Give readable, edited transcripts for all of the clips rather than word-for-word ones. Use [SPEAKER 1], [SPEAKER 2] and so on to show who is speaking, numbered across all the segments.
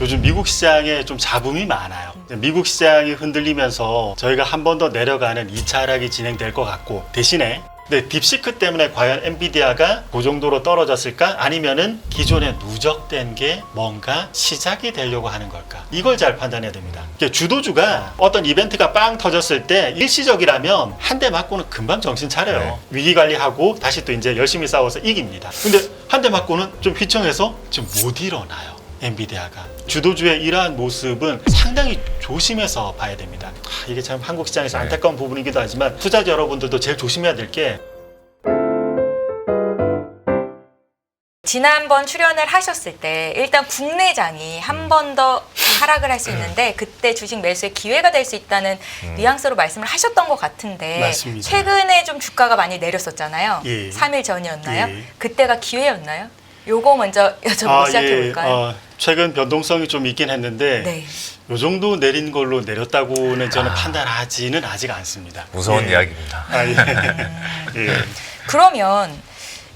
[SPEAKER 1] 요즘 미국 시장에 좀 잡음이 많아요. 미국 시장이 흔들리면서 저희가 한 번 더 내려가는 2차 하락이 진행될 것 같고, 대신에 딥시크 때문에 과연 엔비디아가 그 정도로 떨어졌을까? 아니면은 기존에 누적된 게 뭔가 시작이 되려고 하는 걸까? 이걸 잘 판단해야 됩니다. 주도주가 어떤 이벤트가 빵 터졌을 때 일시적이라면 한 대 맞고는 금방 정신 차려요.
[SPEAKER 2] 네.
[SPEAKER 1] 위기 관리하고 다시 또 이제 열심히 싸워서 이깁니다. 근데 한 대 맞고는 좀 휘청해서 지금 못 일어나요. 엔비디아가. 주도주의 이러한 모습은 상당히 조심해서 봐야 됩니다. 이게 참 한국 시장에서 안타까운 부분이기도 하지만 투자자 여러분들도 제일 조심해야 될 게,
[SPEAKER 3] 지난번 출연을 하셨을 때 일단 국내장이 한 번 더 하락을 할 수 있는데 그때 주식 매수의 기회가 될 수 있다는 뉘앙스로 말씀을 하셨던 것 같은데,
[SPEAKER 1] 맞습니다.
[SPEAKER 3] 최근에 좀 주가가 많이 내렸었잖아요.
[SPEAKER 1] 예.
[SPEAKER 3] 3일 전이었나요?
[SPEAKER 1] 예.
[SPEAKER 3] 그때가 기회였나요? 요거 먼저 여쭤보고 시작해볼까요?
[SPEAKER 1] 최근 변동성이 좀 있긴 했는데
[SPEAKER 3] 네.
[SPEAKER 1] 요 정도 내린 걸로 내렸다고는 저는 판단하지는 아직 않습니다.
[SPEAKER 2] 무서운
[SPEAKER 1] 예.
[SPEAKER 2] 이야기입니다.
[SPEAKER 1] 예.
[SPEAKER 3] 그러면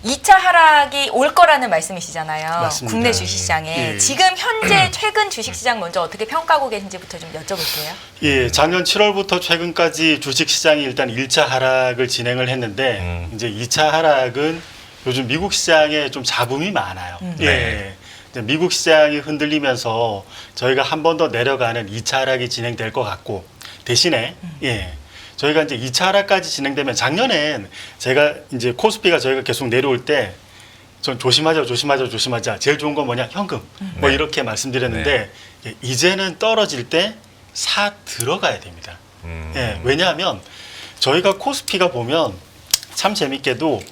[SPEAKER 3] 2차 하락이 올 거라는 말씀이시잖아요.
[SPEAKER 1] 맞습니다.
[SPEAKER 3] 국내 주식시장에.
[SPEAKER 1] 예.
[SPEAKER 3] 지금 현재 최근 주식시장 먼저 어떻게 평가하고 계신지부터 좀 여쭤볼게요.
[SPEAKER 1] 예, 작년 7월부터 최근까지 주식시장이 일단 1차 하락을 진행을 했는데 이제 2차 하락은 요즘 미국 시장에 좀 잡음이 많아요. 예.
[SPEAKER 2] 네.
[SPEAKER 1] 이제 미국 시장이 흔들리면서 저희가 한 번 더 내려가는 2차 하락이 진행될 것 같고, 대신에 저희가 이제 2차 하락까지 진행되면, 작년엔 제가 이제 코스피가 저희가 계속 내려올 때 좀 조심하자. 제일 좋은 건 뭐냐? 현금. 뭐
[SPEAKER 2] 네.
[SPEAKER 1] 이렇게 말씀드렸는데 이제는 떨어질 때 사 들어가야 됩니다. 예, 왜냐하면 저희가 코스피가 보면 참 재밌게도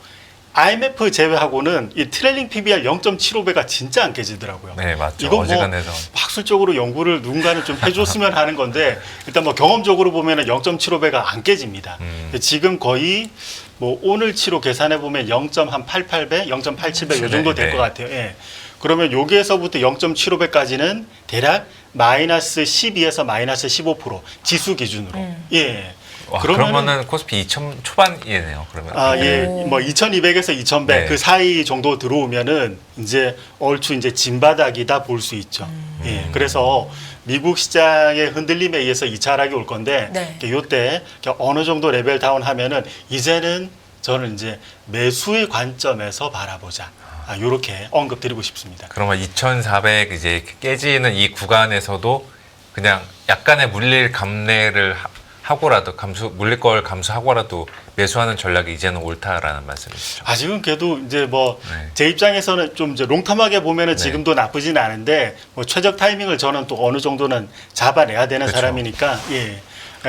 [SPEAKER 1] IMF 제외하고는 이 트레일링 PBR 0.75배가 진짜 안 깨지더라고요.
[SPEAKER 2] 네, 맞죠.
[SPEAKER 1] 이건 뭐
[SPEAKER 2] 어지간해서.
[SPEAKER 1] 학술적으로 연구를 누군가는 좀 해줬으면 하는 건데, 일단 뭐 경험적으로 보면은 0.75배가 안 깨집니다. 지금 거의 뭐 오늘치로 계산해 보면 0.88배, 0.87배 요 정도 될
[SPEAKER 2] 네.
[SPEAKER 1] 것 같아요. 예. 그러면 여기에서부터 0.75배까지는 대략 마이너스 12에서 마이너스 15% 지수 기준으로. 예.
[SPEAKER 2] 와, 그러면은 코스피 2천 초반이네요. 그러면.
[SPEAKER 1] 예, 뭐 2,200에서 2,100
[SPEAKER 2] 네.
[SPEAKER 1] 그 사이 정도 들어오면은 이제 얼추 이제 진바닥이다 볼 수 있죠. 예, 그래서 미국 시장의 흔들림에 의해서 2차 하락이 올 건데,
[SPEAKER 3] 네.
[SPEAKER 1] 요때 어느 정도 레벨 다운하면은 이제는 저는 이제 매수의 관점에서 바라보자. 요렇게 언급드리고 싶습니다.
[SPEAKER 2] 그러면 2,400 이제 깨지는 이 구간에서도 그냥 약간의 물릴 감내를 하고라도 물릴 걸 감수하고라도 매수하는 전략이 이제는 옳다라는 말씀이시죠.
[SPEAKER 1] 아직은 그래도 이제 뭐 제
[SPEAKER 2] 네.
[SPEAKER 1] 입장에서는 좀 이제 롱텀하게 보면은
[SPEAKER 2] 네.
[SPEAKER 1] 지금도 나쁘진 않은데, 뭐 최적 타이밍을 저는 또 어느 정도는 잡아내야 되는
[SPEAKER 2] 그쵸.
[SPEAKER 1] 사람이니까,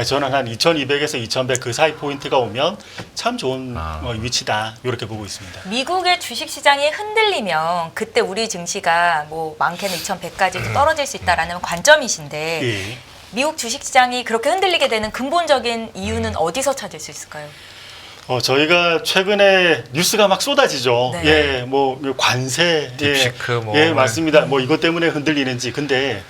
[SPEAKER 1] 저는 한 2,200에서 2,100 그 사이 포인트가 오면 참 좋은 위치다, 이렇게 보고 있습니다.
[SPEAKER 3] 미국의 주식시장이 흔들리면 그때 우리 증시가 뭐 많게는 2100까지도 떨어질 수 있다라는 관점이신데,
[SPEAKER 1] 예.
[SPEAKER 3] 미국 주식시장이 그렇게 흔들리게 되는 근본적인 이유는 어디서 찾을 수 있을까요?
[SPEAKER 1] 저희가 최근에 뉴스가 막 쏟아지죠.
[SPEAKER 3] 네.
[SPEAKER 1] 예, 뭐 관세,
[SPEAKER 2] 딥시크 뭐.
[SPEAKER 1] 예, 맞습니다. 뭐 이것 때문에 흔들리는지. 근데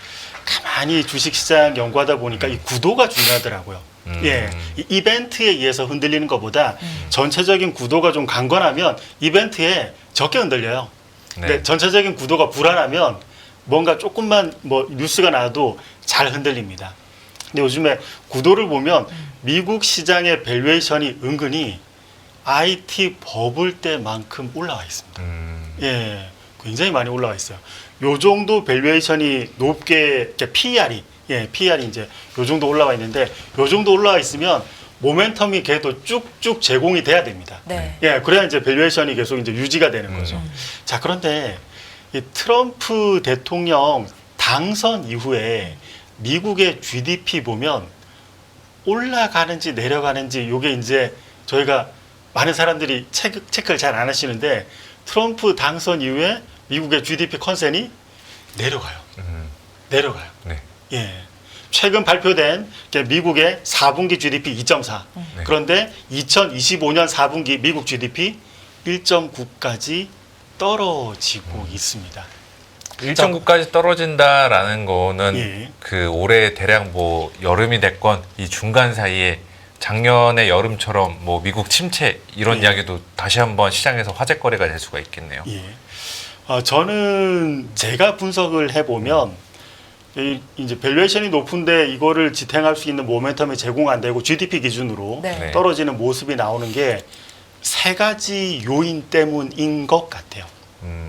[SPEAKER 1] 가만히 주식시장 연구하다 보니까 이 구도가 중요하더라고요. 예, 이 이벤트에 의해서 흔들리는 것보다 전체적인 구도가 좀 강건하면 이벤트에 적게 흔들려요. 근데
[SPEAKER 2] 네.
[SPEAKER 1] 전체적인 구도가 불안하면 뭔가 조금만 뭐 뉴스가 나와도 잘 흔들립니다. 근데 요즘에 구도를 보면 미국 시장의 밸류에이션이 은근히 IT 버블 때만큼 올라와 있습니다. 예, 굉장히 많이 올라와 있어요. 요 정도 밸류에이션이 높게, PER이 이제 요 정도 올라와 있는데, 요 정도 올라와 있으면 모멘텀이 계속 쭉쭉 제공이 돼야 됩니다.
[SPEAKER 3] 네.
[SPEAKER 1] 예, 그래야 이제 밸류에이션이 계속 이제 유지가 되는 거죠. 자, 그런데 이 트럼프 대통령 당선 이후에 미국의 GDP 보면 올라가는지 내려가는지, 요게 이제 저희가 많은 사람들이 체크를 잘 안 하시는데, 트럼프 당선 이후에 미국의 GDP 컨센이 내려가요. 내려가요.
[SPEAKER 2] 네.
[SPEAKER 1] 예. 최근 발표된 미국의 4분기 GDP 2.4.
[SPEAKER 2] 네.
[SPEAKER 1] 그런데 2025년 4분기 미국 GDP 1.9까지 떨어지고 있습니다.
[SPEAKER 2] 1.9까지 떨어진다라는 거는
[SPEAKER 1] 예.
[SPEAKER 2] 그 올해 대략 뭐 여름이 됐건 이 중간 사이에 작년의 여름처럼 뭐 미국 침체 이런
[SPEAKER 1] 예.
[SPEAKER 2] 이야기도 다시 한번 시장에서 화제거리가 될 수가 있겠네요.
[SPEAKER 1] 예. 저는 제가 분석을 해보면 이제 밸류에이션이 높은데 이거를 지탱할 수 있는 모멘텀이 제공 안 되고 GDP 기준으로
[SPEAKER 3] 네.
[SPEAKER 2] 네.
[SPEAKER 1] 떨어지는 모습이 나오는 게 세 가지 요인 때문인 것 같아요.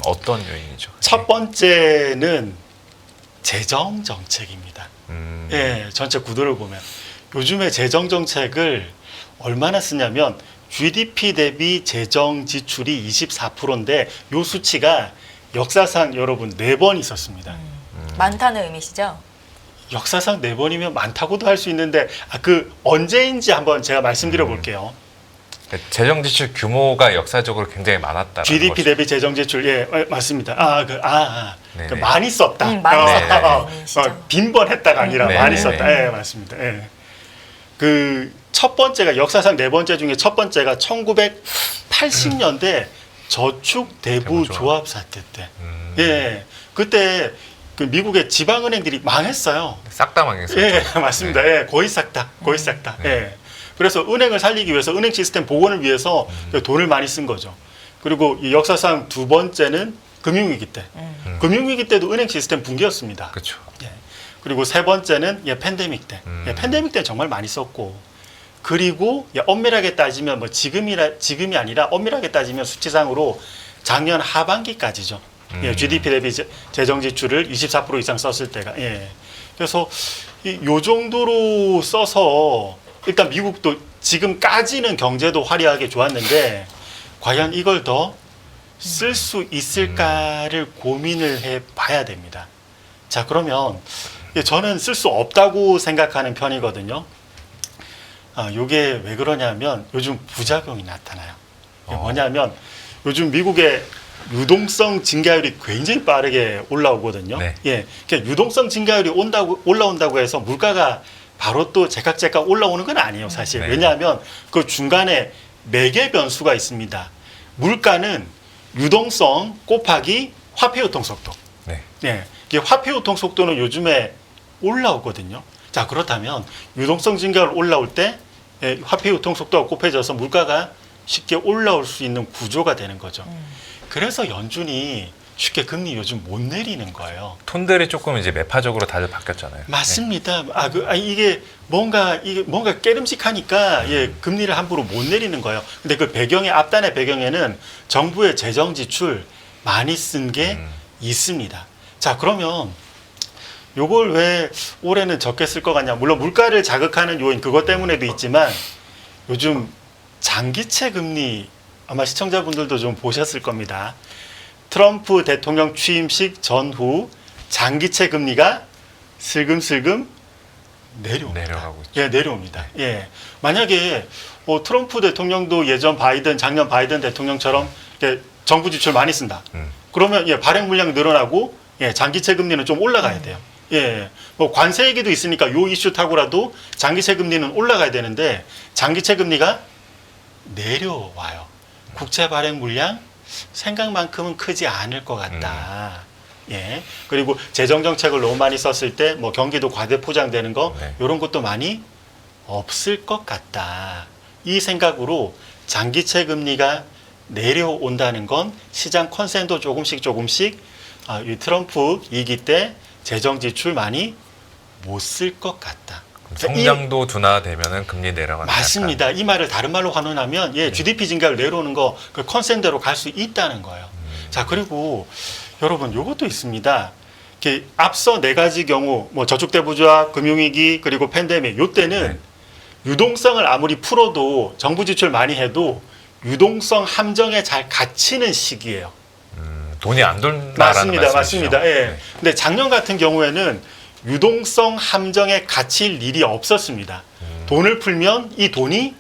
[SPEAKER 2] 어떤 요인이죠?
[SPEAKER 1] 첫 번째는 재정 정책입니다. 예, 전체 구도를 보면 요즘에 재정 정책을 얼마나 쓰냐면 GDP 대비 재정 지출이 24%인데 요 수치가 역사상 여러분 4번 있었습니다.
[SPEAKER 3] 많다는 의미시죠?
[SPEAKER 1] 역사상 4번이면 많다고도 할 수 있는데 그 언제인지 한번 제가 말씀드려 볼게요.
[SPEAKER 2] 재정 지출 규모가 역사적으로 굉장히 많았다.
[SPEAKER 1] GDP 대비 재정 지출 예 맞습니다.
[SPEAKER 2] 네네.
[SPEAKER 1] 많이 썼다.
[SPEAKER 3] 많이
[SPEAKER 2] 썼다는
[SPEAKER 3] 의미시죠.
[SPEAKER 1] 빈번했다가 아니라
[SPEAKER 2] 네네.
[SPEAKER 1] 많이 썼다. 예 맞습니다. 예. 그 첫 번째가 역사상 4번째 중에 첫 번째가 1980년대 저축 대부 조합 사태 때. 예 그때 그 미국의 지방은행들이 망했어요.
[SPEAKER 2] 싹 다 망했었죠.
[SPEAKER 1] 예 맞습니다. 예 거의 싹 다.
[SPEAKER 2] 네.
[SPEAKER 1] 예. 그래서 은행을 살리기 위해서 은행 시스템 복원을 위해서 돈을 많이 쓴 거죠. 그리고 이 역사상 두 번째는 금융위기 때. 금융위기 때도 은행 시스템 붕괴였습니다.
[SPEAKER 2] 그렇죠.
[SPEAKER 1] 예. 그리고 세 번째는 팬데믹 때. 팬데믹 때 정말 많이 썼고. 그리고 엄밀하게 따지면 뭐 지금이 아니라 엄밀하게 따지면 수치상으로 작년 하반기까지죠. 예, GDP 대비 재정 지출을 24% 이상 썼을 때가. 예. 그래서 요 정도로 써서 일단 미국도 지금까지는 경제도 화려하게 좋았는데 과연 이걸 더 쓸 수 있을까를 고민을 해 봐야 됩니다. 자, 그러면 저는 쓸 수 없다고 생각하는 편이거든요. 요게 왜 그러냐면 요즘 부작용이 나타나요. 이게 뭐냐면 요즘 미국의 유동성 증가율이 굉장히 빠르게 올라오거든요.
[SPEAKER 2] 네.
[SPEAKER 1] 예, 그러니까 유동성 증가율이 올라온다고 해서 물가가 바로 또 제깍제깍 올라오는 건 아니에요, 사실.
[SPEAKER 2] 네.
[SPEAKER 1] 왜냐하면 그 중간에 매개 변수가 있습니다. 물가는 유동성 곱하기 화폐 유통 속도.
[SPEAKER 2] 네.
[SPEAKER 1] 네, 이게 화폐 유통 속도는 요즘에 올라오거든요. 자, 그렇다면 유동성 증가율 올라올 때 화폐 유통 속도가 곱해져서 물가가 쉽게 올라올 수 있는 구조가 되는 거죠. 그래서 연준이 쉽게 금리 요즘 못 내리는 거예요.
[SPEAKER 2] 톤들이 조금 이제 매파적으로 다들 바뀌었잖아요.
[SPEAKER 1] 맞습니다. 이게 뭔가 깨름직하니까 금리를 함부로 못 내리는 거예요. 근데 그 앞단의 배경에는 정부의 재정 지출 많이 쓴 게 있습니다. 자, 그러면 요걸 왜 올해는 적게 쓸 것 같냐? 물론 물가를 자극하는 요인 그것 때문에도 있지만 요즘 장기채 금리 아마 시청자분들도 좀 보셨을 겁니다. 트럼프 대통령 취임식 전후 장기채 금리가 슬금슬금
[SPEAKER 2] 내려가고 있죠.
[SPEAKER 1] 예, 내려옵니다. 예. 만약에 트럼프 대통령도 작년 바이든 대통령처럼 정부 지출 많이 쓴다. 그러면 발행 물량 늘어나고 장기채 금리는 좀 올라가야 돼요. 예. 뭐 관세 얘기도 있으니까 요 이슈 타고라도 장기채 금리는 올라가야 되는데 장기채 금리가 내려와요. 국채 발행 물량 생각만큼은 크지 않을 것 같다. 예. 그리고 재정 정책을 너무 많이 썼을 때 뭐 경기도 과대 포장되는 거
[SPEAKER 2] 네.
[SPEAKER 1] 이런 것도 많이 없을 것 같다. 이 생각으로 장기채 금리가 내려온다는 건 시장 컨센도 조금씩 이 트럼프 이기 때 재정 지출 많이 못 쓸 것 같다.
[SPEAKER 2] 성장도 둔화되면은 금리 내려가는.
[SPEAKER 1] 맞습니다. 이 말을 다른 말로 환원하면 GDP 증가율 내려오는 거 그 컨센대로 갈 수 있다는 거예요. 자, 그리고 여러분 요것도 있습니다. 이렇게 앞서 네 가지 경우 뭐 저축대부조합, 금융위기 그리고 팬데믹 요때는 유동성을 아무리 풀어도 정부 지출 많이 해도 유동성 함정에 잘 갇히는 시기예요.
[SPEAKER 2] 돈이 안 돈다라는
[SPEAKER 1] 맞습니다.
[SPEAKER 2] 말씀이시죠?
[SPEAKER 1] 맞습니다. 예.
[SPEAKER 2] 네.
[SPEAKER 1] 근데 작년 같은 경우에는 유동성 함정에 갇힐 일이 없었습니다. 돈을 풀면 이 돈이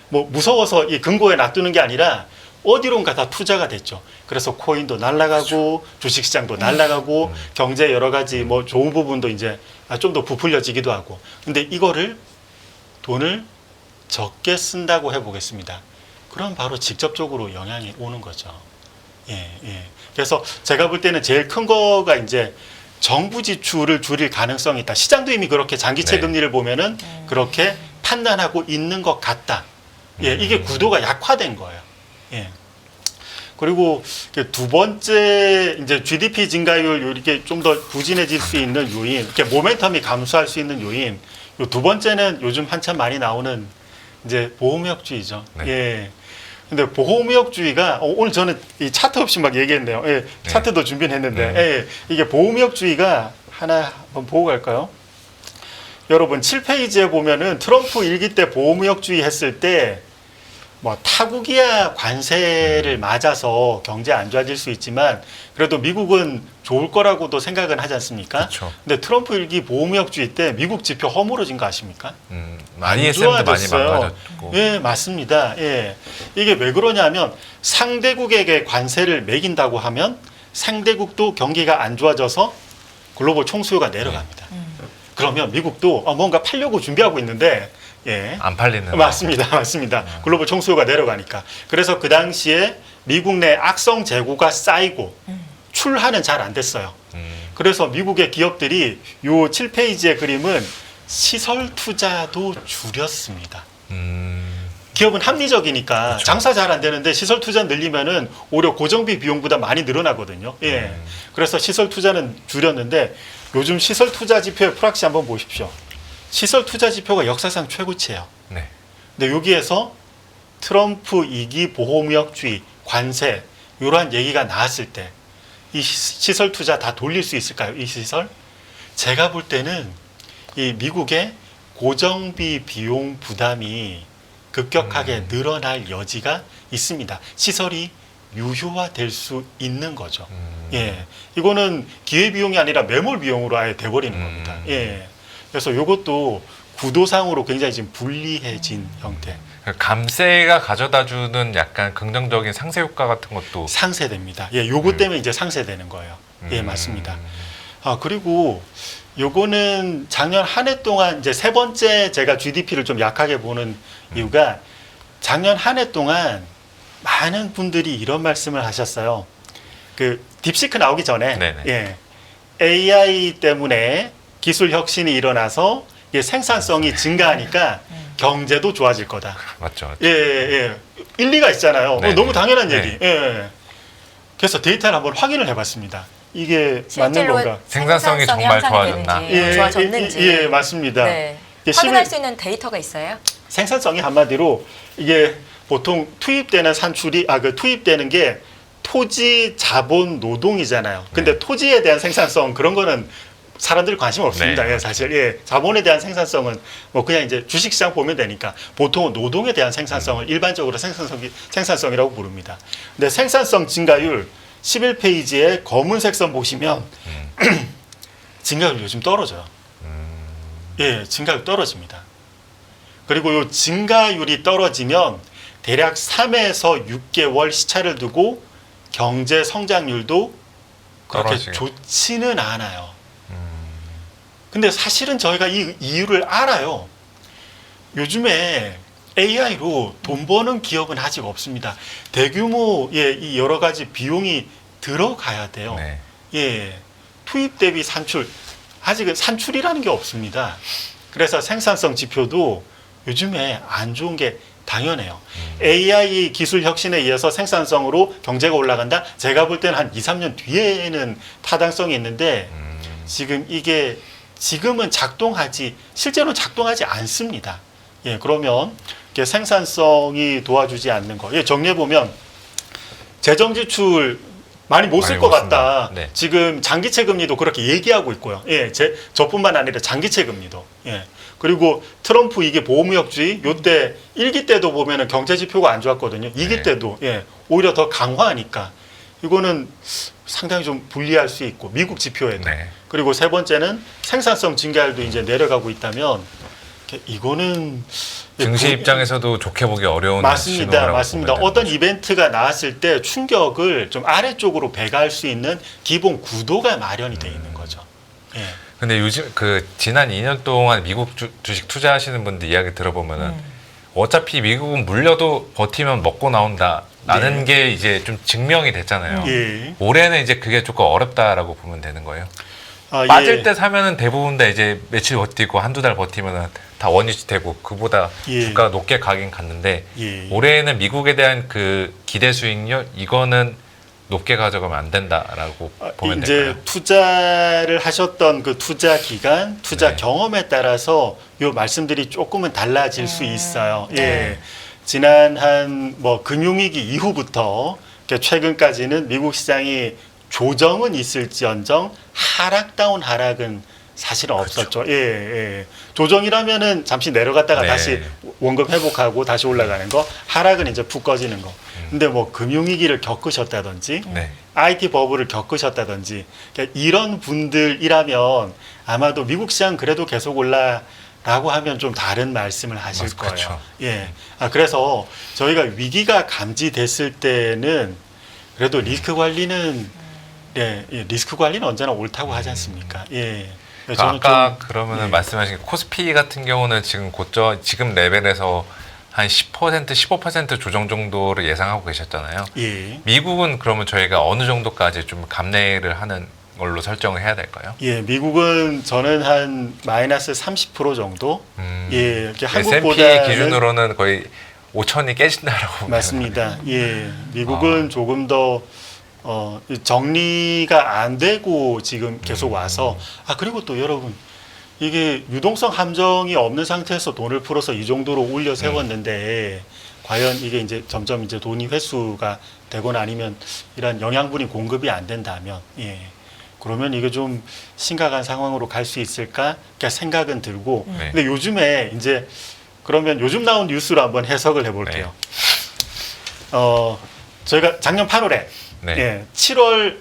[SPEAKER 1] 뭐 무서워서 금고에 놔두는 게 아니라 어디론가 다 투자가 됐죠. 그래서 코인도 날아가고 주식시장도 날아가고 경제 여러 가지 뭐 좋은 부분도 이제 좀 더 부풀려지기도 하고. 근데 이거를 돈을 적게 쓴다고 해보겠습니다. 그럼 바로 직접적으로 영향이 오는 거죠. 예. 그래서 제가 볼 때는 제일 큰 거가 이제 정부 지출을 줄일 가능성이 있다. 시장도 이미 그렇게 장기채
[SPEAKER 2] 네.
[SPEAKER 1] 금리를 보면은 그렇게 판단하고 있는 것 같다. 이게 구도가 약화된 거예요. 예. 그리고 이렇게 두 번째 이제 GDP 증가율 이렇게 좀 더 부진해질 수 있는 요인, 이렇게 모멘텀이 감소할 수 있는 요인. 요 두 번째는 요즘 한참 많이 나오는 이제 보호무역주의죠.
[SPEAKER 2] 네.
[SPEAKER 1] 예. 근데 보호무역주의가 오늘 저는 이 차트 없이 막 얘기했네요. 예. 차트도 준비는 했는데 예. 이게 보호무역주의가 하나 한번 보고 갈까요? 여러분 7페이지에 보면은 트럼프 일기 때 보호무역주의 했을 때 뭐 타국이야 관세를 맞아서 경제 안 좋아질 수 있지만 그래도 미국은 좋을 거라고도 생각은 하지 않습니까?
[SPEAKER 2] 그렇죠.
[SPEAKER 1] 근데 트럼프 일기 보호무역주의 때 미국 지표 허물어진 거 아십니까?
[SPEAKER 2] ISM도 많이
[SPEAKER 1] 좋아졌어요.
[SPEAKER 2] 망가졌고.
[SPEAKER 1] 예, 맞습니다. 예. 이게 왜 그러냐면 상대국에게 관세를 매긴다고 하면 상대국도 경기가 안 좋아져서 글로벌 총수요가 내려갑니다. 그러면 미국도 뭔가 팔려고 준비하고 있는데 예.
[SPEAKER 2] 안 팔리는.
[SPEAKER 1] 맞습니다. 맞습니다. 글로벌 총수요가 내려가니까. 그래서 그 당시에 미국 내 악성 재고가 쌓이고 출하는 잘 안 됐어요. 그래서 미국의 기업들이 요 7페이지의 그림은 시설 투자도 줄였습니다. 기업은 합리적이니까
[SPEAKER 2] 그렇죠.
[SPEAKER 1] 장사 잘 안 되는데 시설 투자 늘리면은 오히려 고정비 비용보다 많이 늘어나거든요. 예. 그래서 시설 투자는 줄였는데 요즘 시설 투자 지표의 프락시 한번 보십시오. 시설 투자 지표가 역사상 최고치예요.
[SPEAKER 2] 네.
[SPEAKER 1] 근데 여기에서 트럼프 2기 보호무역주의, 관세 이러한 얘기가 나왔을 때 이 시설 투자 다 돌릴 수 있을까요? 이 시설? 제가 볼 때는 이 미국의 고정비 비용 부담이 급격하게 늘어날 여지가 있습니다. 시설이 유효화될 수 있는 거죠. 예, 이거는 기회비용이 아니라 매몰 비용으로 아예 돼버리는 겁니다. 예, 그래서 이것도 구도상으로 굉장히 지금 불리해진 형태.
[SPEAKER 2] 감세가 가져다주는 약간 긍정적인 상세 효과 같은 것도
[SPEAKER 1] 상쇄됩니다. 예, 요거 때문에 이제 상쇄되는 거예요. 예, 맞습니다. 그리고 요거는 작년 한 해 동안 이제 세 번째 제가 GDP를 좀 약하게 보는 이유가 작년 한 해 동안 많은 분들이 이런 말씀을 하셨어요. 그 딥시크 나오기 전에
[SPEAKER 2] 네네.
[SPEAKER 1] 예, AI 때문에 기술 혁신이 일어나서 생산성이 증가하니까 경제도 좋아질 거다.
[SPEAKER 2] 맞죠.
[SPEAKER 1] 예, 예. 일리가 있잖아요.
[SPEAKER 2] 네,
[SPEAKER 1] 너무
[SPEAKER 2] 네.
[SPEAKER 1] 당연한
[SPEAKER 2] 네.
[SPEAKER 1] 얘기. 예. 그래서 데이터를 한번 확인을 해봤습니다. 이게 맞는
[SPEAKER 3] 실제로
[SPEAKER 1] 건가?
[SPEAKER 2] 생산성이 정말
[SPEAKER 3] 향상이
[SPEAKER 2] 좋아졌나?
[SPEAKER 3] 되는지, 좋아졌는지.
[SPEAKER 1] 예, 맞습니다.
[SPEAKER 3] 네.
[SPEAKER 1] 이게
[SPEAKER 3] 확인할
[SPEAKER 1] 11
[SPEAKER 3] 수 있는 데이터가 있어요?
[SPEAKER 1] 생산성이 한마디로 이게 보통 투입되는 산출이 그 투입되는 게 토지, 자본, 노동이잖아요. 근데 토지에 대한 생산성 그런 거는 사람들 관심 없습니다.
[SPEAKER 2] 네.
[SPEAKER 1] 예, 사실 예, 자본에 대한 생산성은 뭐 그냥 이제 주식시장 보면 되니까 보통은 노동에 대한 생산성을 일반적으로 생산성이라고 부릅니다. 근데 생산성 증가율 11페이지에 검은색 선 보시면 증가율 요즘 떨어져요. 예, 증가율 떨어집니다. 그리고 요 증가율이 떨어지면 대략 3에서 6개월 시차를 두고 경제 성장률도 그렇게
[SPEAKER 2] 떨어지게.
[SPEAKER 1] 좋지는 않아요. 근데 사실은 저희가 이 이유를 알아요. 요즘에 AI로 돈 버는 기업은 아직 없습니다. 대규모의 이 여러 가지 비용이 들어가야 돼요.
[SPEAKER 2] 네.
[SPEAKER 1] 예, 투입 대비 산출 아직은 산출이라는 게 없습니다. 그래서 생산성 지표도 요즘에 안 좋은 게 당연해요. AI 기술 혁신에 의해서 생산성으로 경제가 올라간다. 제가 볼 때는 한 2, 3년 뒤에는 타당성이 있는데 지금 이게 지금은 실제로는 작동하지 않습니다. 예, 그러면 이렇게 생산성이 도와주지 않는 거. 예, 정리해 보면 재정 지출 많이 못 쓸
[SPEAKER 2] 많이
[SPEAKER 1] 것
[SPEAKER 2] 못 쓴다.
[SPEAKER 1] 같다.
[SPEAKER 2] 네.
[SPEAKER 1] 지금 장기채 금리도 그렇게 얘기하고 있고요. 예, 저뿐만 아니라 장기채 금리도. 예. 그리고 트럼프 이게 보호무역주의 요때 1기 때도 보면은 경제 지표가 안 좋았거든요. 2기
[SPEAKER 2] 네.
[SPEAKER 1] 때도 예, 오히려 더 강화하니까 이거는 상당히 좀 불리할 수 있고 미국 지표에도.
[SPEAKER 2] 네.
[SPEAKER 1] 그리고 세 번째는 생산성 증가율도 이제 내려가고 있다면 이거는
[SPEAKER 2] 증시 입장에서도 좋게 보기 어려운
[SPEAKER 1] 맞습니다.
[SPEAKER 2] 신호라고
[SPEAKER 1] 맞습니다.
[SPEAKER 2] 보면 되는
[SPEAKER 1] 어떤
[SPEAKER 2] 거죠.
[SPEAKER 1] 이벤트가 나왔을 때 충격을 좀 아래쪽으로 배가할 수 있는 기본 구도가 마련이 돼 있는 거죠. 예.
[SPEAKER 2] 근데 요즘 지난 2년 동안 미국 주식 투자하시는 분들 이야기 들어보면은 어차피 미국은 물려도 버티면 먹고 나온다라는
[SPEAKER 1] 네.
[SPEAKER 2] 게 이제 좀 증명이 됐잖아요.
[SPEAKER 1] 예.
[SPEAKER 2] 올해는 이제 그게 조금 어렵다라고 보면 되는 거예요.
[SPEAKER 1] 아,
[SPEAKER 2] 빠질
[SPEAKER 1] 예.
[SPEAKER 2] 때 사면은 대부분 다 이제 며칠 버티고 한두 달 버티면은 다 원위치되고 그보다
[SPEAKER 1] 예.
[SPEAKER 2] 주가가 높게 가긴 갔는데
[SPEAKER 1] 예.
[SPEAKER 2] 올해는 미국에 대한 그 기대 수익률 이거는 높게 가져가면 안 된다라고 보면
[SPEAKER 1] 이제
[SPEAKER 2] 될까요?
[SPEAKER 1] 투자를 하셨던 그 투자 기간, 투자
[SPEAKER 2] 네.
[SPEAKER 1] 경험에 따라서 요 말씀들이 조금은 달라질 수 있어요.
[SPEAKER 3] 네.
[SPEAKER 1] 예. 지난 한 뭐 금융위기 이후부터 최근까지는 미국 시장이 조정은 있을지언정 하락다운 하락은 사실은 없었죠. 예, 예. 조정이라면은 잠시 내려갔다가
[SPEAKER 2] 네.
[SPEAKER 1] 다시 원금 회복하고 다시 올라가는 거, 하락은 이제 푹 꺼지는 거. 근데 뭐 금융위기를 겪으셨다든지,
[SPEAKER 2] 네.
[SPEAKER 1] IT 버블을 겪으셨다든지, 그러니까 이런 분들이라면 아마도 미국 시장 그래도 계속 올라라고 하면 좀 다른 말씀을 하실
[SPEAKER 2] 맞-
[SPEAKER 1] 거예요.
[SPEAKER 2] 그렇죠.
[SPEAKER 1] 예. 그래서 저희가 위기가 감지됐을 때는 그래도 리스크 관리는 예, 리스크 관리는 언제나 옳다고 하지 않습니까? 예.
[SPEAKER 2] 그러니까 아까
[SPEAKER 1] 좀,
[SPEAKER 2] 그러면은
[SPEAKER 1] 예.
[SPEAKER 2] 말씀하신 코스피 같은 경우는 지금 지금 레벨에서 한 10%, 15% 조정 정도를 예상하고 계셨잖아요.
[SPEAKER 1] 예.
[SPEAKER 2] 미국은 그러면 저희가 어느 정도까지 좀 감내를 하는 걸로 설정을 해야 될까요?
[SPEAKER 1] 예, 미국은 저는 한 마이너스 30% 정도. 예, 이렇게
[SPEAKER 2] S&P
[SPEAKER 1] 한국보다
[SPEAKER 2] 기준으로는 거의 5천이 깨진다라고 보면
[SPEAKER 1] 맞습니다. 예, 미국은 조금 더 정리가 안 되고 지금 계속 와서 그리고 또 여러분 이게 유동성 함정이 없는 상태에서 돈을 풀어서 이 정도로 올려 세웠는데 과연 이게 이제 점점 이제 돈이 회수가 되거나 아니면 이런 영양분이 공급이 안 된다면 그러면 이게 좀 심각한 상황으로 갈 수 있을까? 그러니까 생각은 들고
[SPEAKER 2] 네.
[SPEAKER 1] 근데 요즘에 이제 그러면 요즘 나온 뉴스로 한번 해석을 해볼게요. 저희가 작년 8월에
[SPEAKER 2] 네.
[SPEAKER 1] 7월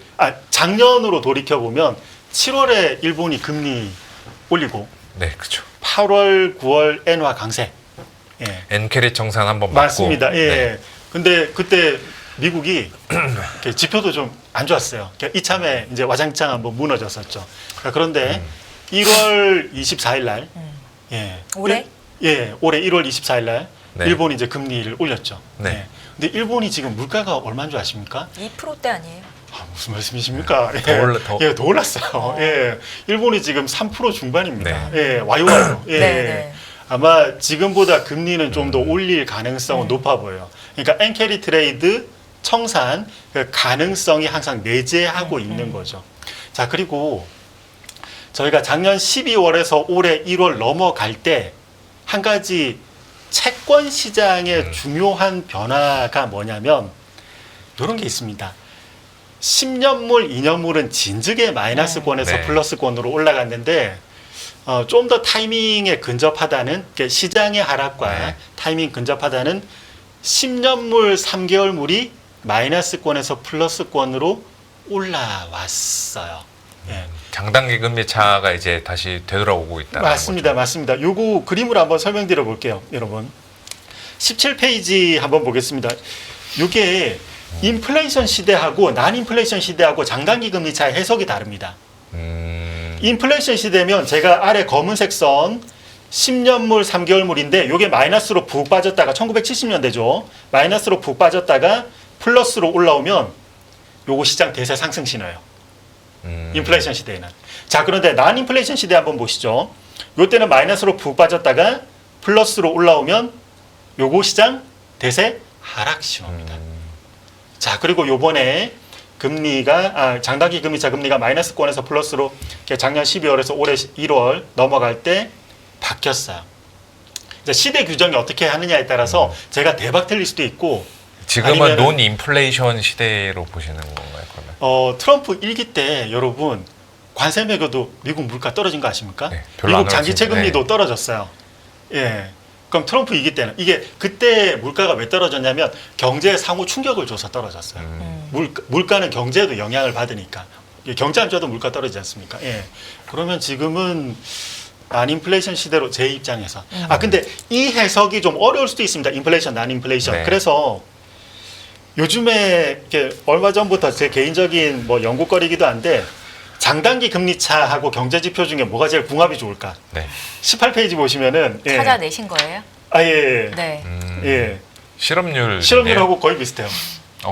[SPEAKER 1] 작년으로 돌이켜 보면 7월에 일본이 금리 올리고
[SPEAKER 2] 네, 그렇죠.
[SPEAKER 1] 8월, 9월 엔화 강세. 예.
[SPEAKER 2] 엔캐리 청산 한번 맞고.
[SPEAKER 1] 맞습니다. 예.
[SPEAKER 2] 네.
[SPEAKER 1] 근데 그때 미국이 이렇게 지표도 좀 안 좋았어요. 그러니까 이참에 이제 와장창 한번 무너졌었죠. 그런데 1월 24일 날,
[SPEAKER 3] 올해?
[SPEAKER 1] 올해 1월 24일 날
[SPEAKER 2] 네.
[SPEAKER 1] 일본이 이제 금리를 올렸죠.
[SPEAKER 2] 네.
[SPEAKER 1] 근데 일본이 지금 물가가 얼마인 줄 아십니까?
[SPEAKER 3] 2%대 아니에요?
[SPEAKER 1] 무슨 말씀이십니까?
[SPEAKER 2] 더
[SPEAKER 1] 올랐어요. 예, 일본이 지금 3% 중반입니다.
[SPEAKER 2] 네.
[SPEAKER 1] 예, 와요와요. 예.
[SPEAKER 3] 네.
[SPEAKER 1] 아마 지금보다 금리는 좀 더 올릴 가능성은 높아 보여요. 그러니까 엔캐리 트레이드 청산 그 가능성이 항상 내재하고 있는 거죠. 자, 그리고 저희가 작년 12월에서 올해 1월 넘어갈 때 한 가지 채권 시장의 중요한 변화가 뭐냐면 이런 게 있습니다. 10년물, 2년물은 진즉에 마이너스권에서
[SPEAKER 2] 네.
[SPEAKER 1] 플러스권으로 올라갔는데 좀 더 타이밍에 근접하다는 시장의 하락과
[SPEAKER 2] 네.
[SPEAKER 1] 타이밍 근접하다는 10년물, 3개월물이 마이너스권에서 플러스권으로 올라왔어요. 예.
[SPEAKER 2] 장단기 금리 차가 이제 다시 되돌아오고 있다.
[SPEAKER 1] 맞습니다. 맞습니다. 요거 그림으로 한번 설명드려 볼게요, 여러분. 17페이지 한번 보겠습니다. 요게 인플레이션 시대하고 난 인플레이션 시대하고 장단기 금리 차의 해석이 다릅니다. 인플레이션 시대면 제가 아래 검은색 선 10년물, 3개월물인데 요게 마이너스로 푹 빠졌다가 1970년대죠. 마이너스로 푹 빠졌다가 플러스로 올라오면 요거 시장 대세 상승 신호예요. 인플레이션 시대에는. 자, 그런데 난 인플레이션 시대 한번 보시죠. 요때는 마이너스로 푹 빠졌다가 플러스로 올라오면 요거 시장 대세 하락 신호입니다. 자, 그리고 요번에 금리가 장단기 금리차 금리가 마이너스권에서 플러스로 작년 12월에서 올해 1월 넘어갈 때 바뀌었어요. 이제 시대 규정이 어떻게 하느냐에 따라서 제가 대박 틀릴 수도 있고
[SPEAKER 2] 지금은
[SPEAKER 1] 아니면은-
[SPEAKER 2] 논 인플레이션 시대로 보시는 건가요, 그러면?
[SPEAKER 1] 트럼프 1기 때 여러분 관세 매겨도 미국 물가 떨어진 거 아십니까?
[SPEAKER 2] 네, 별로 안
[SPEAKER 1] 미국 장기채
[SPEAKER 2] 떨어지는데.
[SPEAKER 1] 금리도 떨어졌어요. 예. 그럼 트럼프 2기 때는 이게 그때 물가가 왜 떨어졌냐면 경제에 상호 충격을 줘서 떨어졌어요. 물가는 경제에도 영향을 받으니까 경제 안 좋아도 물가 떨어지지 않습니까? 예. 그러면 지금은 난 인플레이션 시대로 제 입장에서 근데 이 해석이 좀 어려울 수도 있습니다. 인플레이션, 난 인플레이션.
[SPEAKER 2] 네.
[SPEAKER 1] 그래서 요즘에 이렇게 얼마 전부터 제 개인적인 뭐 연구거리기도 한데 장단기 금리차하고 경제 지표 중에 뭐가 제일 궁합이 좋을까?
[SPEAKER 2] 네.
[SPEAKER 1] 18페이지 보시면은
[SPEAKER 3] 찾아내신 거예요?
[SPEAKER 1] 예.
[SPEAKER 3] 네.
[SPEAKER 1] 예.
[SPEAKER 2] 실업률.
[SPEAKER 1] 실업률하고 거의 비슷해요.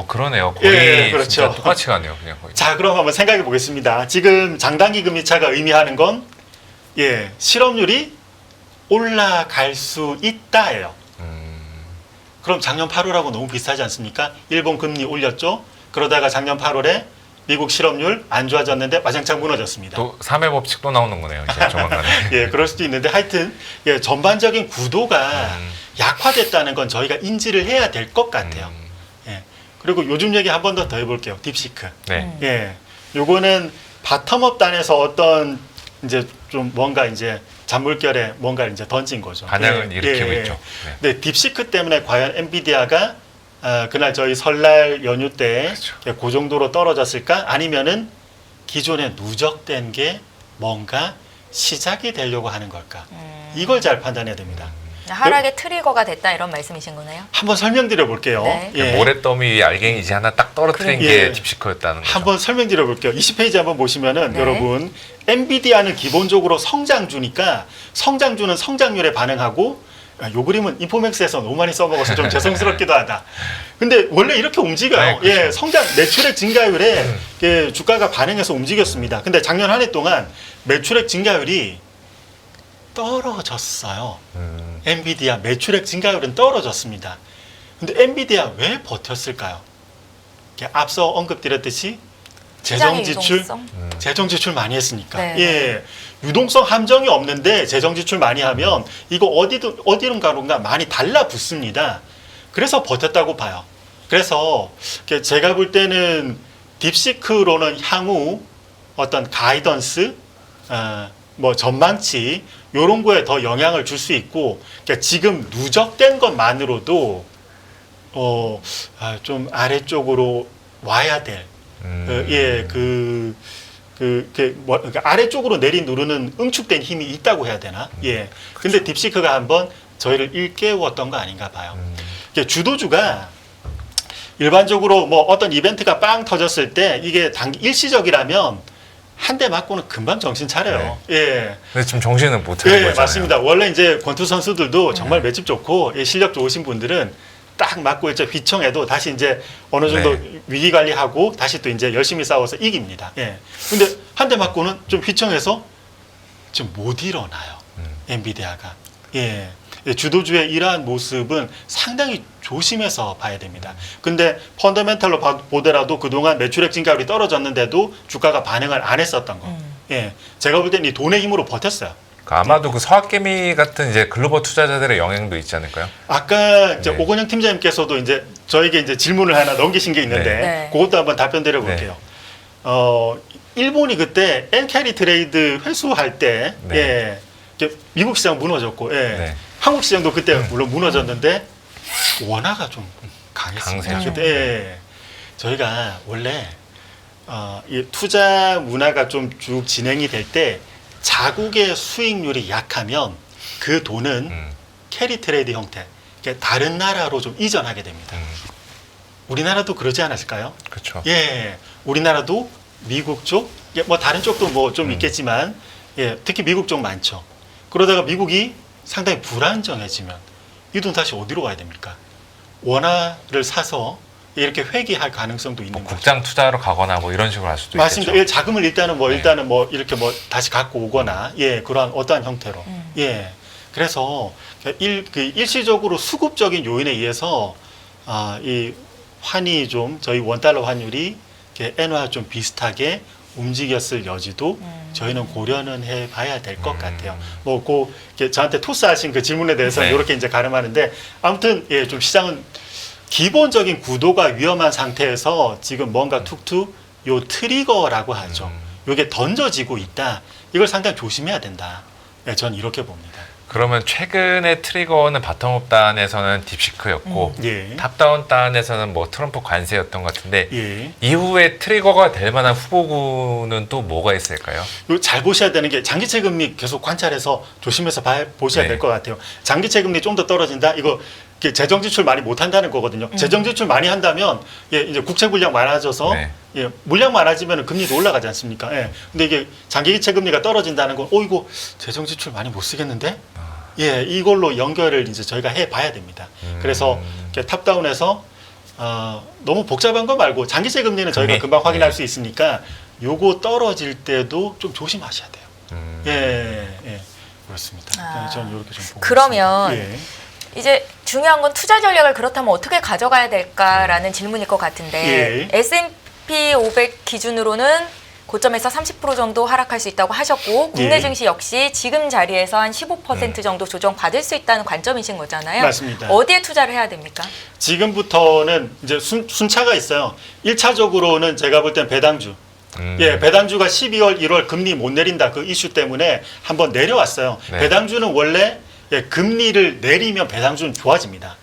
[SPEAKER 2] 그러네요. 거의
[SPEAKER 1] 예, 그렇죠.
[SPEAKER 2] 진짜 똑같이 가네요, 그냥 거의.
[SPEAKER 1] 자, 그럼 한번 생각해 보겠습니다. 지금 장단기 금리차가 의미하는 건 실업률이 올라갈 수 있다예요.
[SPEAKER 2] 음.
[SPEAKER 1] 그럼 작년 8월하고 너무 비슷하지 않습니까? 일본 금리 올렸죠. 그러다가 작년 8월에 미국 실업률 안 좋아졌는데 와장창 무너졌습니다.
[SPEAKER 2] 또 3회 법칙 또 나오는 거네요. 이제 조만간에.
[SPEAKER 1] 예, 그럴 수도 있는데 하여튼 예, 전반적인 구도가 약화됐다는 건 저희가 인지를 해야 될 것 같아요. 예. 그리고 요즘 얘기 한 번 더 해볼게요. 딥시크.
[SPEAKER 2] 네.
[SPEAKER 1] 예, 요거는 바텀업 단에서 어떤 이제 좀 뭔가 이제 잔물결에 뭔가를 이제 던진 거죠.
[SPEAKER 2] 반향을
[SPEAKER 1] 예,
[SPEAKER 2] 일으키고
[SPEAKER 1] 예,
[SPEAKER 2] 있죠.
[SPEAKER 1] 예.
[SPEAKER 2] 네.
[SPEAKER 1] 근데 딥시크 때문에 과연 엔비디아가 그날 저희 설날 연휴 때 그 정도로 떨어졌을까? 아니면은 기존에 누적된 게 뭔가 시작이 되려고 하는 걸까? 이걸 잘 판단해야 됩니다.
[SPEAKER 3] 하락의 트리거가 됐다 이런 말씀이신 거네요.
[SPEAKER 1] 한번 설명드려 볼게요.
[SPEAKER 3] 네.
[SPEAKER 1] 예.
[SPEAKER 2] 모래더미 위에 알갱이 이제 하나 딱 떨어뜨린
[SPEAKER 1] 그래.
[SPEAKER 2] 게
[SPEAKER 1] 예.
[SPEAKER 2] 딥시커였다는 거죠.
[SPEAKER 1] 한번 설명드려 볼게요. 20페이지 한번 보시면은
[SPEAKER 3] 네.
[SPEAKER 1] 여러분 엔비디아는 기본적으로 성장주니까 성장주는 성장률에 반응하고 요 그림은 인포맥스에서 너무 많이 써먹어서 좀 죄송스럽기도 하다. 근데 원래 이렇게 움직여요.
[SPEAKER 2] 네, 그렇죠.
[SPEAKER 1] 예, 성장 매출액 증가율에 예, 주가가 반응해서 움직였습니다. 근데 작년 한 해 동안 매출액 증가율이 떨어졌어요. 엔비디아 매출액 증가율은 떨어졌습니다. 근데 엔비디아 왜 버텼을까요? 이렇게 앞서 언급드렸듯이 재정
[SPEAKER 3] 시장의
[SPEAKER 1] 지출,
[SPEAKER 3] 유동성?
[SPEAKER 1] 재정 지출 많이 했으니까.
[SPEAKER 3] 네.
[SPEAKER 1] 예. 유동성 함정이 없는데 재정 지출 많이 하면 이거 어디론가 많이 달라붙습니다. 그래서 버텼다고 봐요. 그래서 제가 볼 때는 딥시크로는 향후 어떤 가이던스, 뭐 전망치 이런 거에 더 영향을 줄 수 있고, 그러니까 지금 누적된 것만으로도 좀 아래쪽으로 와야 될, 그러니까 아래쪽으로 내리 누르는 응축된 힘이 있다고 해야 되나? 예. 근데 딥시크가 한번 저희를 일깨웠던 거 아닌가 봐요. 그러니까 주도주가 일반적으로 뭐 어떤 이벤트가 빵 터졌을 때 이게 일시적이라면 한 대 맞고는 금방 정신 차려요. 예.
[SPEAKER 2] 근데 지금 정신을 못 차리고
[SPEAKER 1] 예,
[SPEAKER 2] 있잖아요.
[SPEAKER 1] 맞습니다. 원래 이제 권투 선수들도 정말 맷집 좋고 예, 실력 좋으신 분들은 딱 맞고 이제 휘청해도 다시 이제 어느 정도
[SPEAKER 2] 네.
[SPEAKER 1] 위기 관리하고 다시 또 이제 열심히 싸워서 이깁니다. 예. 근데 한 대 맞고는 좀 휘청해서 좀 못 일어나요. 엔비디아가. 예. 예, 주도주의 이러한 모습은 상당히 조심해서 봐야 됩니다. 근데 펀더멘탈로 보더라도 그동안 매출액 증가율이 떨어졌는데도 주가가 반응을 안 했었던 거. 예. 제가 볼 때는 이 돈의 힘으로 버텼어요.
[SPEAKER 2] 아마도 그 서학개미 같은 이제 글로벌 투자자들의 영향도 있지 않을까요?
[SPEAKER 1] 아까 이제
[SPEAKER 2] 네.
[SPEAKER 1] 오건영 팀장님께서도 이제 저에게 이제 질문을 하나 넘기신 게 있는데
[SPEAKER 3] 네.
[SPEAKER 1] 그것도 한번 답변 드려 볼게요. 일본이 그때 엔캐리 트레이드 회수할 때
[SPEAKER 2] 네.
[SPEAKER 1] 예. 이렇게 미국 시장 무너졌고 예.
[SPEAKER 2] 네.
[SPEAKER 1] 한국 시장도 그때 물론 무너졌는데 원화가 좀 강했습니다.
[SPEAKER 2] 강세죠.
[SPEAKER 1] 그때 예. 저희가 원래 이 투자 문화가 좀 쭉 진행이 될 때 자국의 수익률이 약하면 그 돈은 캐리 트레이드 형태, 그러니까 다른 나라로 좀 이전하게 됩니다. 우리나라도 그러지 않았을까요?
[SPEAKER 2] 그렇죠.
[SPEAKER 1] 예, 우리나라도 미국 쪽, 예, 뭐 다른 쪽도 뭐 좀 있겠지만, 예, 특히 미국 쪽 많죠. 그러다가 미국이 상당히 불안정해지면 이 돈 다시 어디로 가야 됩니까? 원화를 사서 이렇게 회귀할 가능성도 있는 거죠.
[SPEAKER 2] 국장 투자로 가거나 뭐 이런 식으로 할 수도
[SPEAKER 1] 맞습니다.
[SPEAKER 2] 있겠죠.
[SPEAKER 1] 예, 자금을 일단은 뭐
[SPEAKER 2] 네.
[SPEAKER 1] 일단은 뭐 이렇게 뭐 다시 갖고 오거나 예 그러한 어떠한 형태로 예 그래서 일시적으로 수급적인 요인에 의해서 이 환이 좀 저희 원달러 환율이 이렇게 엔화 좀 비슷하게 움직였을 여지도 저희는 고려는 해봐야 될 것 같아요. 뭐고 저한테 토스하신 그 질문에 대해서
[SPEAKER 2] 네.
[SPEAKER 1] 이렇게 이제 가름하는데 아무튼 예 좀 시장은 기본적인 구도가 위험한 상태에서 지금 뭔가 툭툭 요 트리거라고 하죠. 요게 던져지고 있다. 이걸 상당히 조심해야 된다. 네, 전 이렇게 봅니다.
[SPEAKER 2] 그러면 최근의 트리거는 바텀업 단에서는 딥시크였고
[SPEAKER 1] 예.
[SPEAKER 2] 탑다운 단에서는 뭐 트럼프 관세였던 것 같은데
[SPEAKER 1] 예.
[SPEAKER 2] 이후에 트리거가 될 만한 후보군은 또 뭐가 있을까요?
[SPEAKER 1] 요 잘 보셔야 되는 게 장기채 금리 계속 관찰해서 조심해서 보셔야
[SPEAKER 2] 네.
[SPEAKER 1] 될 것 같아요. 장기채 금리 좀 더 떨어진다. 이거 이렇게 재정 지출 많이 못 한다는 거거든요. 재정 지출 많이 한다면 예, 이제 국채 물량 많아져서
[SPEAKER 2] 네.
[SPEAKER 1] 예, 물량 많아지면 금리도 올라가지 않습니까? 예. 근데 이게 장기채 금리가 떨어진다는 건 이거 재정 지출 많이 못 쓰겠는데? 예, 이걸로 연결을 이제 저희가 해 봐야 됩니다. 그래서 이렇게 탑다운해서 너무 복잡한 거 말고 장기채 금리는 저희가
[SPEAKER 2] 금리?
[SPEAKER 1] 금방 확인할
[SPEAKER 2] 네.
[SPEAKER 1] 수 있으니까 요거 떨어질 때도 좀 조심하셔야 돼요. 예, 예. 그렇습니다. 그렇습니다.
[SPEAKER 3] 아.
[SPEAKER 1] 네, 저는 이렇게 좀 보고
[SPEAKER 3] 그러면
[SPEAKER 1] 있습니다. 예.
[SPEAKER 3] 이제 중요한 건 투자 전략을 그렇다면 어떻게 가져가야 될까라는 질문일 것 같은데
[SPEAKER 1] 예.
[SPEAKER 3] S&P 500 기준으로는 고점에서 30% 정도 하락할 수 있다고 하셨고 국내
[SPEAKER 1] 예.
[SPEAKER 3] 증시 역시 지금 자리에서 한 15% 정도 조정받을 수 있다는 관점이신 거잖아요.
[SPEAKER 1] 맞습니다.
[SPEAKER 3] 어디에 투자를 해야 됩니까?
[SPEAKER 1] 지금부터는 이제 순차가 있어요. 1차적으로는 제가 볼 땐 배당주. 예, 배당주가 12월, 1월 금리 못 내린다 그 이슈 때문에 한번 내려왔어요.
[SPEAKER 2] 네.
[SPEAKER 1] 배당주는 원래 금리를 내리면 배당주는 좋아집니다.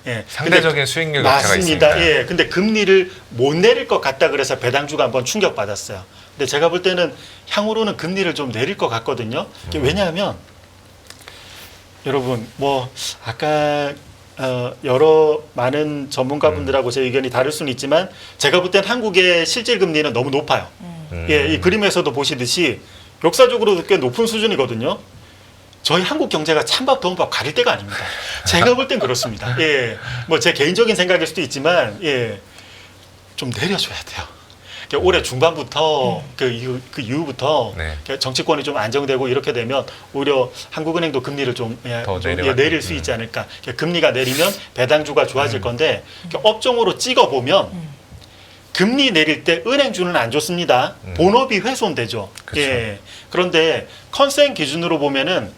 [SPEAKER 1] 예,
[SPEAKER 2] 상대적인 수익률 격차가
[SPEAKER 1] 맞습니다.
[SPEAKER 2] 있으니까.
[SPEAKER 1] 예, 근데 금리를 못 내릴 것 같다 그래서 배당주가 한번 충격받았어요. 근데 제가 볼 때는 향후로는 금리를 좀 내릴 것 같거든요. 왜냐하면 여러분 뭐 아까 여러 많은 전문가분들하고 제 의견이 다를 수는 있지만 제가 볼 땐 한국의 실질 금리는 너무 높아요. 예, 이 그림에서도 보시듯이 역사적으로도 꽤 높은 수준이거든요. 저희 한국 경제가 찬밥 더운밥 가릴 때가 아닙니다. 제가 볼 땐 그렇습니다. 예, 뭐 제 개인적인 생각일 수도 있지만 예, 좀 내려줘야 돼요. 올해 중반부터 그 이후부터
[SPEAKER 2] 네.
[SPEAKER 1] 정치권이 좀 안정되고 이렇게 되면 오히려 한국은행도 금리를 좀 내릴 수 있지 않을까. 금리가 내리면 배당주가 좋아질 건데 업종으로 찍어보면 금리 내릴 때 은행주는 안 좋습니다. 본업이 훼손되죠.
[SPEAKER 2] 그렇죠.
[SPEAKER 1] 예. 그런데 컨센 기준으로 보면은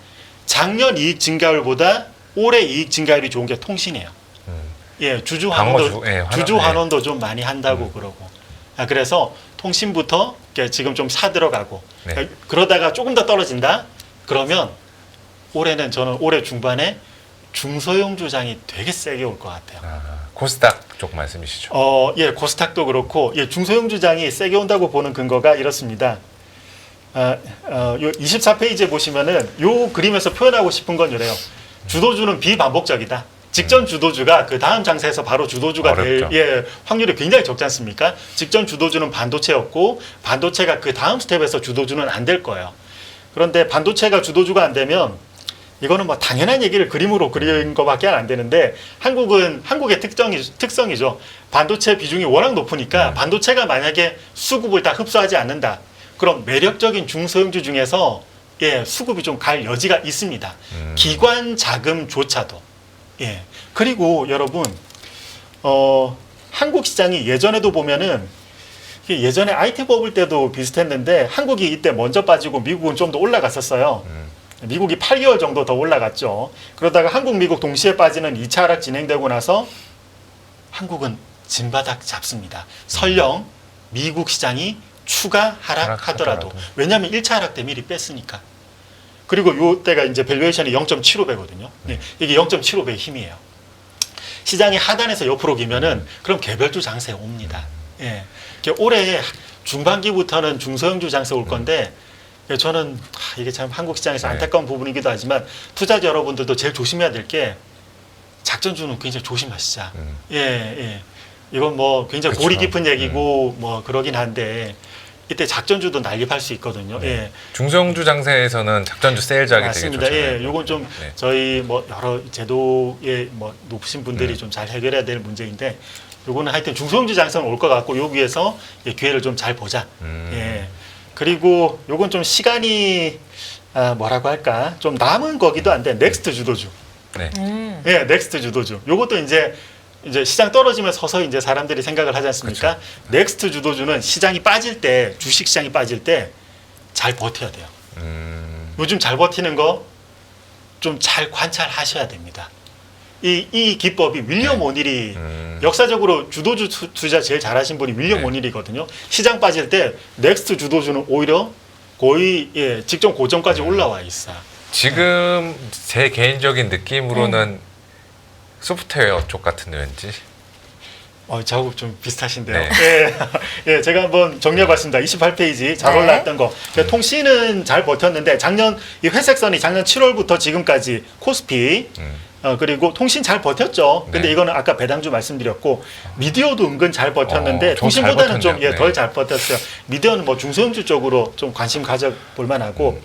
[SPEAKER 1] 작년 이익 증가율보다 올해 이익 증가율이 좋은 게 통신이에요. 예, 주주 환원도 좀 많이 한다고 그러고. 그래서 통신부터 지금 좀 사들어가고
[SPEAKER 2] 네.
[SPEAKER 1] 그러다가 조금 더 떨어진다. 그러면 올해는 저는 올해 중반에 중소형 주장이 되게 세게 올 것 같아요.
[SPEAKER 2] 코스닥 쪽 말씀이시죠?
[SPEAKER 1] 예, 코스닥도 그렇고 예, 중소형 주장이 세게 온다고 보는 근거가 이렇습니다. 요 24페이지에 보시면은 요 그림에서 표현하고 싶은 건 이래요. 주도주는 비반복적이다. 직전 주도주가 그 다음 장세에서 바로 주도주가 될 확률이 굉장히 적지 않습니까? 직전 주도주는 반도체였고 반도체가 그 다음 스텝에서 주도주는 안 될 거예요. 그런데 반도체가 주도주가 안 되면 이거는 뭐 당연한 얘기를 그림으로 그린 것밖에 안 되는데 한국의 특성이죠. 반도체 비중이 워낙 높으니까 반도체가 만약에 수급을 다 흡수하지 않는다. 그럼 매력적인 중소형주 중에서 예, 수급이 좀 갈 여지가 있습니다. 기관 자금조차도. 예. 그리고 여러분, 한국 시장이 예전에도 보면은 예전에 IT 버블 때도 비슷했는데 한국이 이때 먼저 빠지고 미국은 좀 더 올라갔었어요. 미국이 8개월 정도 더 올라갔죠. 그러다가 한국, 미국 동시에 빠지는 2차 하락 진행되고 나서 한국은 진바닥 잡습니다. 설령 미국 시장이 추가 하락하더라도. 왜냐하면 1차 하락 때 미리 뺐으니까. 그리고 요때가 이제 밸류에이션이 0.75배거든요. 네. 이게 0.75배의 힘이에요. 시장이 하단에서 옆으로 기면은 그럼 개별주 장세 옵니다. 예. 올해 중반기부터는 중소형주 장세 올 건데 저는 이게 참 한국 시장에서 안타까운 부분이기도 하지만 투자자 여러분들도 제일 조심해야 될 게 작전주는 굉장히 조심하시자. 예. 이건 뭐 굉장히
[SPEAKER 2] 그쵸.
[SPEAKER 1] 골이 깊은 얘기고 뭐 그러긴 한데 이때 작전주도 난립할 수 있거든요.
[SPEAKER 2] 네.
[SPEAKER 1] 예.
[SPEAKER 2] 중소형주 장세에서는 작전주 세일즈하기 되게
[SPEAKER 1] 맞습니다.
[SPEAKER 2] 좋잖아요.
[SPEAKER 1] 예, 요건 좀
[SPEAKER 2] 네.
[SPEAKER 1] 저희 뭐 여러 제도의 뭐 높으신 분들이 좀 잘 해결해야 될 문제인데 요거는 하여튼 중소형주 장세는 올 것 같고 요 위에서 기회를 좀 잘 보자. 예. 그리고 요건 좀 시간이 뭐라고 할까 좀 남은 거기도 한데 넥스트 주도주.
[SPEAKER 2] 네.
[SPEAKER 1] 예, 넥스트 주도주. 요것도 이제 시장 떨어지면 서서히 이제 사람들이 생각을 하지 않습니까? 넥스트 주도주는 시장이 빠질 때, 주식 시장이 빠질 때 잘 버텨야 돼요. 요즘 잘 버티는 거 좀 잘 관찰하셔야 됩니다. 이 기법이 윌리엄 오닐이 역사적으로 주도주 투자 제일 잘하신 분이 윌리엄 오닐이거든요. 시장 빠질 때 넥스트 주도주는 오히려 거의 직전 고점까지 올라와 있어요.
[SPEAKER 2] 지금 제 개인적인 느낌으로는 소프트웨어 쪽 같은데 왠지.
[SPEAKER 1] 작업 좀 비슷하신데요.
[SPEAKER 2] 네.
[SPEAKER 1] 예, 제가 한번 정리해봤습니다. 28페이지 잘 올라왔던 거. 통신은 잘 버텼는데 작년 이 회색선이 작년 7월부터 지금까지 코스피 그리고 통신 잘 버텼죠. 근데
[SPEAKER 2] 네.
[SPEAKER 1] 이거는 아까 배당주 말씀드렸고 미디어도 은근 잘 버텼는데 통신보다는 좀 덜 잘 버텼어요. 미디어는 뭐 중소형주 쪽으로 좀 관심 가져볼 만하고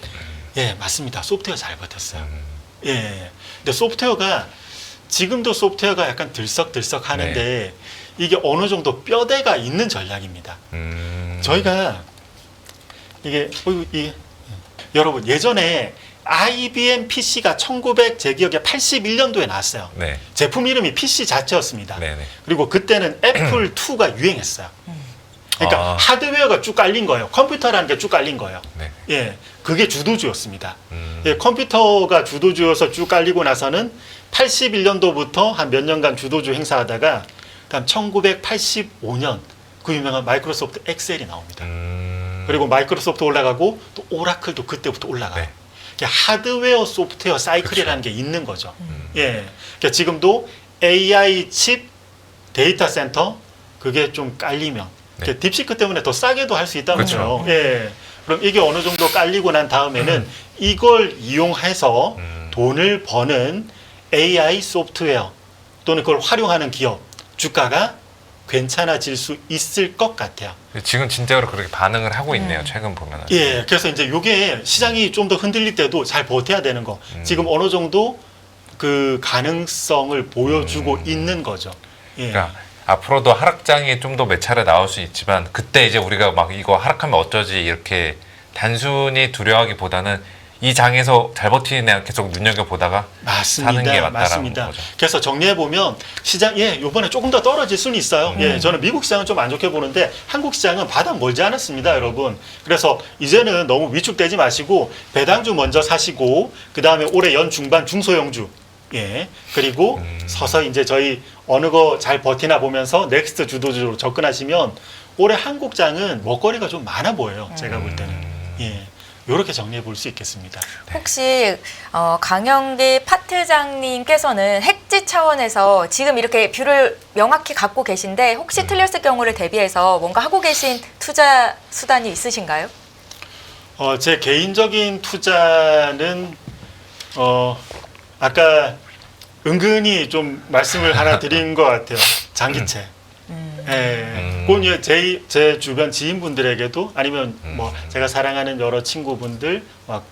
[SPEAKER 1] 예, 맞습니다. 소프트웨어 잘 버텼어요. 예. 근데 소프트웨어가 지금도 소프트웨어가 약간 들썩들썩 하는데 이게 어느 정도 뼈대가 있는 전략입니다. 저희가 이게 여러분 예전에 IBM PC가 제 기억에 81년도에 나왔어요.
[SPEAKER 2] 네.
[SPEAKER 1] 제품 이름이 PC 자체였습니다.
[SPEAKER 2] 네네.
[SPEAKER 1] 그리고 그때는 애플 2가 유행했어요. 그러니까 하드웨어가 쭉 깔린 거예요. 컴퓨터라는 게 쭉 깔린 거예요.
[SPEAKER 2] 네.
[SPEAKER 1] 예, 그게 주도주였습니다. 예, 컴퓨터가 주도주여서 쭉 깔리고 나서는 81년도부터 한 몇 년간 주도주 행사하다가 다음 1985년 그 유명한 마이크로소프트 엑셀이 나옵니다. 그리고 마이크로소프트 올라가고 또 오라클도 그때부터 올라가요.
[SPEAKER 2] 네.
[SPEAKER 1] 그러니까 하드웨어 소프트웨어 사이클이라는 게 있는 거죠. 예, 그러니까 지금도 AI 칩 데이터 센터 그게 좀 깔리면
[SPEAKER 2] 네.
[SPEAKER 1] 딥시크 때문에 더 싸게도 할 수 있다는
[SPEAKER 2] 그렇죠.
[SPEAKER 1] 거죠. 예. 그럼 이게 어느 정도 깔리고 난 다음에는 이걸 이용해서 돈을 버는 AI 소프트웨어 또는 그걸 활용하는 기업 주가가 괜찮아질 수 있을 것 같아요.
[SPEAKER 2] 지금 진짜로 그렇게 반응을 하고 있네요. 최근 보면은.
[SPEAKER 1] 예. 그래서 이제 이게 시장이 좀 더 흔들릴 때도 잘 버텨야 되는 거. 지금 어느 정도 그 가능성을 보여주고 있는 거죠. 예.
[SPEAKER 2] 그러니까 앞으로도 하락장이 좀 더 몇 차례 나올 수 있지만 그때 이제 우리가 막 이거 하락하면 어쩌지 이렇게 단순히 두려워하기보다는 이 장에서 잘 버티는 애 계속 눈여겨보다가
[SPEAKER 1] 맞습니다.
[SPEAKER 2] 사는 게 맞다라는
[SPEAKER 1] 맞습니다.
[SPEAKER 2] 거죠.
[SPEAKER 1] 그래서 정리해 보면 시장 이번에 조금 더 떨어질 수는 있어요. 예, 저는 미국 시장은 좀 안 좋게 보는데 한국 시장은 바닥 멀지 않았습니다, 여러분. 그래서 이제는 너무 위축되지 마시고 배당주 먼저 사시고 그 다음에 올해 연 중반 중소형주 예 그리고 서서히 이제 저희 어느 거 잘 버티나 보면서 넥스트 주도주로 접근하시면 올해 한국장은 먹거리가 좀 많아 보여요. 제가 볼 때는 예. 이렇게 정리해 볼 수 있겠습니다.
[SPEAKER 3] 혹시 강영기 파트장님께서는 핵지 차원에서 지금 이렇게 뷰를 명확히 갖고 계신데 혹시 틀렸을 경우를 대비해서 뭔가 하고 계신 투자 수단이 있으신가요?
[SPEAKER 1] 제 개인적인 투자는 아까 은근히 좀 말씀을 하나 드린 것 같아요. 장기채. 예, 그건 제 주변 지인분들에게도 아니면 뭐 제가 사랑하는 여러 친구분들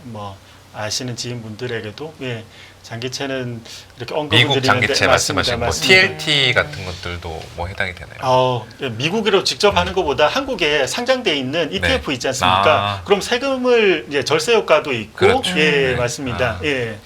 [SPEAKER 1] 뭐 아시는 지인분들에게도 예, 장기채는 이렇게 언급을
[SPEAKER 2] 미국
[SPEAKER 1] 드리는데
[SPEAKER 2] 장기채 말씀하신 뭐
[SPEAKER 1] 맞습니다.
[SPEAKER 2] TLT 같은 것들도 뭐 해당이 되나요?
[SPEAKER 1] 미국으로 직접 하는 것보다 한국에 상장돼 있는 ETF
[SPEAKER 2] 네.
[SPEAKER 1] 있지 않습니까? 그럼 세금을 이제 절세 효과도 있고
[SPEAKER 2] 그렇죠.
[SPEAKER 1] 예,
[SPEAKER 2] 네.
[SPEAKER 1] 맞습니다. 예.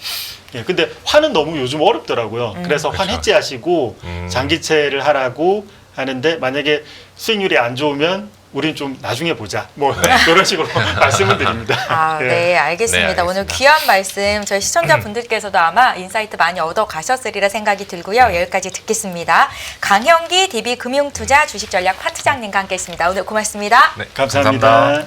[SPEAKER 1] 예, 근데 환은 너무 요즘 어렵더라고요. 그래서 환
[SPEAKER 2] 그렇죠.
[SPEAKER 1] 해지하시고 장기채를 하라고 하는데 만약에 수익률이 안 좋으면 우린 좀 나중에 보자. 뭐 이런 식으로 말씀을 드립니다. 예.
[SPEAKER 3] 네, 알겠습니다.
[SPEAKER 2] 네,
[SPEAKER 3] 오늘
[SPEAKER 2] 알겠습니다.
[SPEAKER 3] 귀한 말씀 저희 시청자분들께서도 아마 인사이트 많이 얻어 가셨으리라 생각이 들고요. 여기까지 듣겠습니다. 강형기 DB금융투자 주식전략 파트장님과 함께했습니다. 오늘 고맙습니다.
[SPEAKER 2] 네,
[SPEAKER 1] 감사합니다.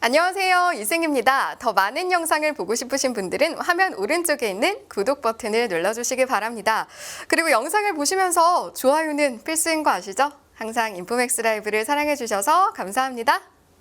[SPEAKER 4] 안녕하세요. 이승입니다. 더 많은 영상을 보고 싶으신 분들은 화면 오른쪽에 있는 구독 버튼을 눌러주시기 바랍니다. 그리고 영상을 보시면서 좋아요는 필수인 거 아시죠? 항상 인포맥스 라이브를 사랑해 주셔서 감사합니다.